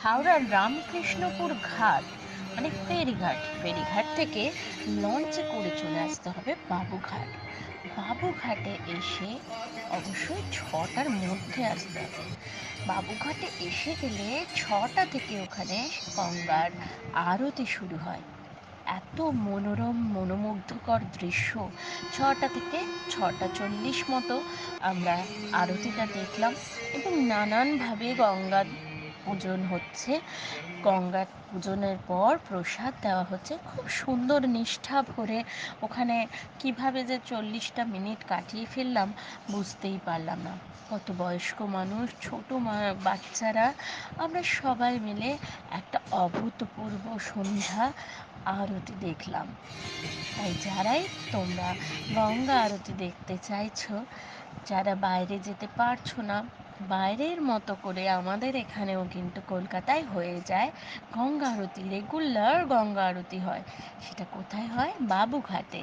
হাওড়ার রামকৃষ্ণপুর ঘাট মানে ফেরিঘাট থেকে লঞ্চে করে চলে আসতে হবে বাবুঘাট। বাবুঘাটে এসে অবশ্যই 6টার মধ্যে আসতে হবে। বাবুঘাটে এসে গেলে 6টা থেকে ওখানে গঙ্গার আরতি শুরু হয়। এত মনোরম মনোমুগ্ধকর দৃশ্য। 6টা থেকে 6টা 40 মতো আমরা আরতিটা দেখলাম এবং নানানভাবে গঙ্গা পূজন হচ্ছে। গঙ্গা পূজনের পর প্রসাদ দেওয়া হচ্ছে খুব সুন্দর নিষ্ঠা ভরে। ওখানে কিভাবে যে 40টা মিনিট কাটিয়ে ফেললাম বুঝতেই পারলাম না। কত বয়স্ক মানুষ, ছোট বাচ্চারা, আমরা সবাই মিলে একটা অভূতপূর্ব সন্ধ্যা আরতি দেখলাম। তাই যারাই তোমরা গঙ্গা আরতি দেখতে চাইছো, যারা বাইরে যেতে পারছো না, বাইরের মতো করে আমাদের এখানেও কিন্তু কলকাতায় হয়ে যায় গঙ্গা আরতি, রেগুলার গঙ্গা আরতি হয়। সেটা কোথায় হয়? বাবুঘাটে।